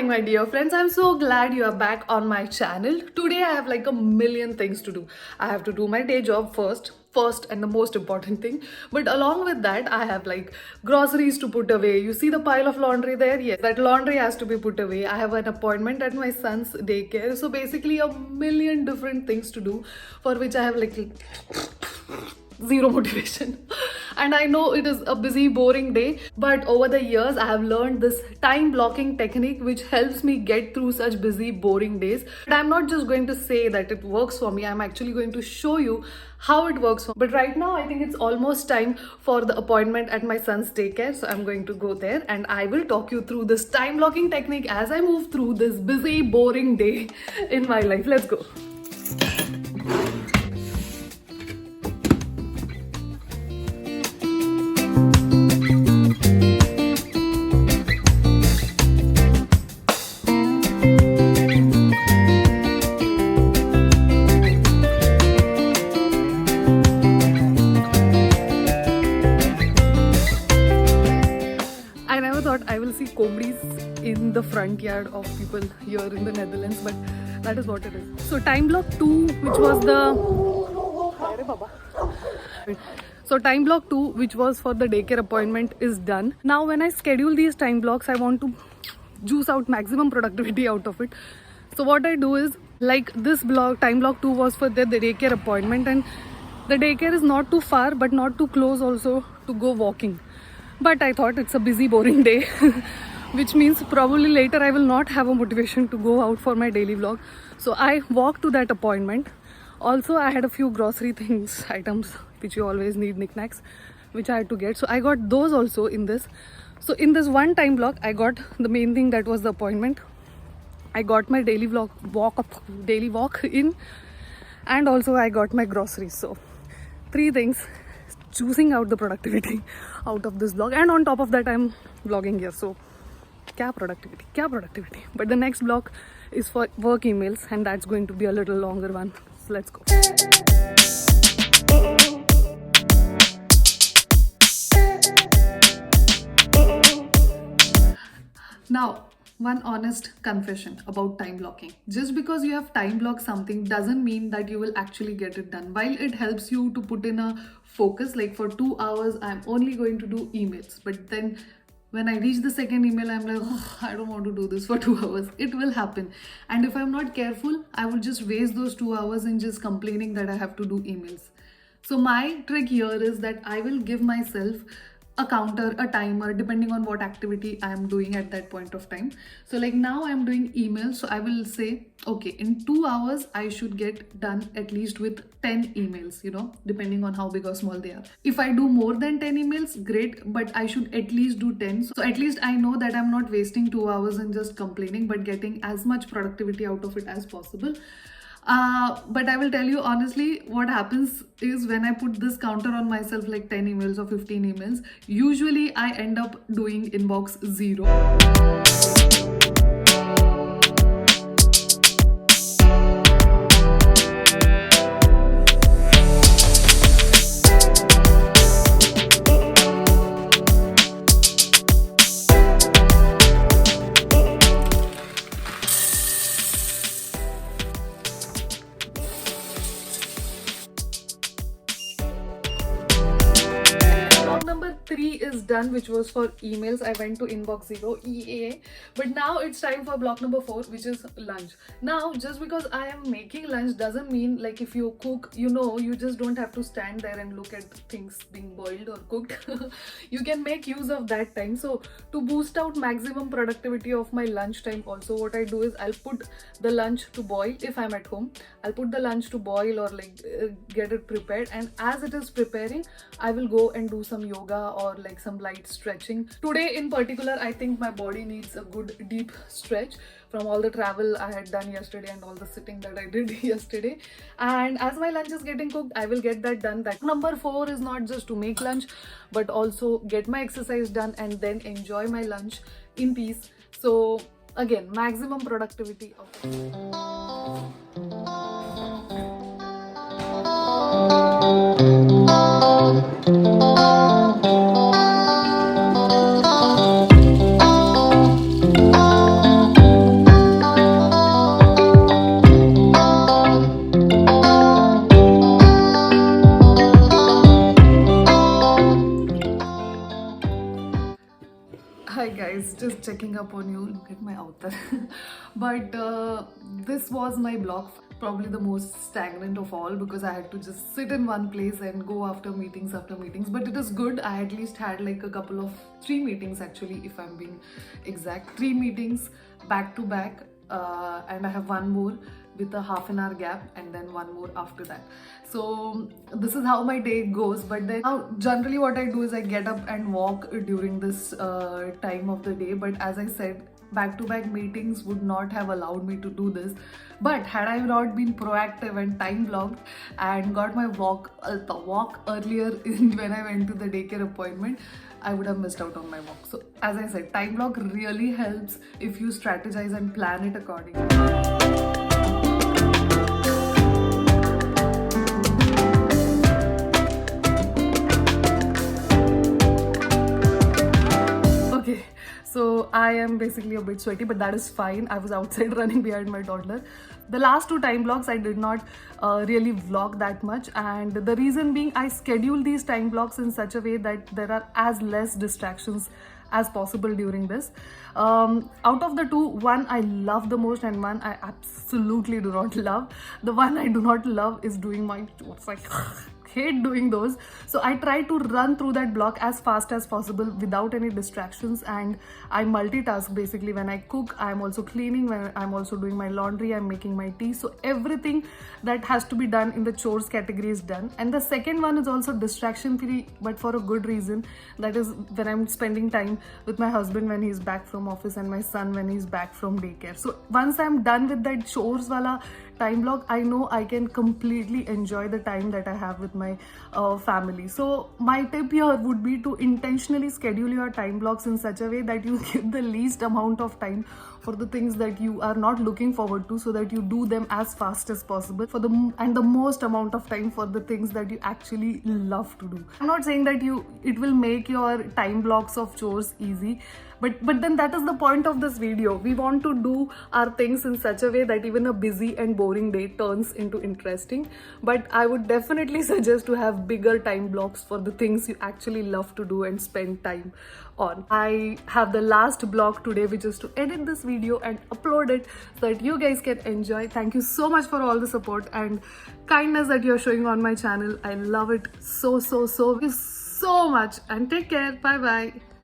morning, my dear friends. I'm so glad you are back on my channel. Today I have like a million things to do. I have to do my day job first and the most important thing. But along with that, I have like groceries to put away. You see the pile of laundry there? Yes, that laundry has to be put away. I have an appointment at my son's daycare. So basically a million different things to do for which I have like zero motivation. And I know it is a busy, boring day, but over the years I have learned this time blocking technique which helps me get through such busy, boring days. But I'm not just going to say that it works for me, I'm actually going to show you how it works for me. But right now I think it's almost time for the appointment at my son's daycare, so I'm going to go there and I will talk you through this time blocking technique as I move through this busy, boring day in my life. Let's go. I will see cobras in the front yard of people here in the Netherlands, but that is what it is. So time block 2, which was time block 2, which was for the daycare appointment, is done. Now when I schedule these time blocks, I want to juice out maximum productivity out of it. So what I do is, like this time block 2 was for the daycare appointment, and the daycare is not too far but not too close also to go walking. But I thought it's a busy, boring day, which means probably later I will not have a motivation to go out for my daily vlog. So I walked to that appointment. Also, I had a few grocery items which you always need, knickknacks, which I had to get. So I got those also in this. So in this one time block, I got the main thing, that was the appointment. I got my daily walk in, and also I got my groceries. So 3 things. Choosing out the productivity out of this vlog, and on top of that I'm vlogging here, so kya productivity. But the next vlog is for work emails, and that's going to be a little longer one, so let's go. Now, one honest confession about time blocking. Just because you have time blocked something doesn't mean that you will actually get it done. While it helps you to put in a focus, like for 2 hours, I'm only going to do emails. But then when I reach the second email, I'm like, oh, I don't want to do this for 2 hours. It will happen. And if I'm not careful, I will just waste those 2 hours in just complaining that I have to do emails. So my trick here is that I will give myself a counter, a timer, depending on what activity I am doing at that point of time. So like now I'm doing emails, so I will say, okay, in 2 hours I should get done at least with 10 emails, depending on how big or small they are. If I do more than 10 emails, great, but I should at least do 10. So at least I know that I'm not wasting 2 hours in just complaining, but getting as much productivity out of it as possible. But I will tell you honestly, what happens is when I put this counter on myself, like 10 emails or 15 emails, usually I end up doing inbox 0. Number 3 is done, which was for emails. I went to inbox 0, EA. But now it's time for block number 4, which is lunch. Now, just because I am making lunch doesn't mean like if you cook, you just don't have to stand there and look at things being boiled or cooked. You can make use of that time. So to boost out maximum productivity of my lunch time also, what I do is I'll put the lunch to boil. If I'm at home, I'll put the lunch to boil or get it prepared, and as it is preparing, I will go and do some yoga or like some light stretching. Today in particular, I think my body needs a good deep stretch from all the travel I had done yesterday and all the sitting that I did yesterday. And as my lunch is getting cooked, I will get that done. That number 4 is not just to make lunch, but also get my exercise done and then enjoy my lunch in peace. So again, maximum productivity of guys, just checking up on you. Look at my outfit. But this was my block, probably the most stagnant of all, because I had to just sit in one place and go after meetings after meetings. But it is good. I at least had like a couple of 3 meetings actually, if I'm being exact. 3 meetings back to back, and I have one more with a half an hour gap, and then one more after that. So this is how my day goes. But then now generally what I do is I get up and walk during this time of the day. But as I said, back-to-back meetings would not have allowed me to do this. But had I not been proactive and time blocked and got my walk earlier when I went to the daycare appointment, I would have missed out on my walk. So as I said, time block really helps if you strategize and plan it accordingly. Okay, so I am basically a bit sweaty, but that is fine. I was outside running behind my toddler. The last 2 time blocks I did not really vlog that much, and the reason being I schedule these time blocks in such a way that there are as less distractions as possible during this. Out of the 2, one I love the most and one I absolutely do not love. The one I do not love is doing my chores. I hate doing those. So I try to run through that block as fast as possible without any distractions, and I multitask basically. When I cook, I'm also cleaning, when I'm also doing my laundry, I'm making my tea. So everything that has to be done in the chores category is done. And the second one is also distraction free, but for a good reason. That is when I'm spending time with my husband when he's back from office and my son when he's back from daycare. So once I'm done with that chores wala time block, I know I can completely enjoy the time that I have with my family. So my tip here would be to intentionally schedule your time blocks in such a way that you give the least amount of time for the things that you are not looking forward to, so that you do them as fast as possible and the most amount of time for the things that you actually love to do. I'm not saying that it will make your time blocks of chores easy, but then that is the point of this video. We want to do our things in such a way that even a busy and boring day turns into interesting. But I would definitely suggest to have bigger time blocks for the things you actually love to do and spend time on. I have the last block today, which is to edit this video and upload it so that you guys can enjoy. Thank you so much for all the support and kindness that you're showing on my channel. I love it so much, and take care. Bye bye.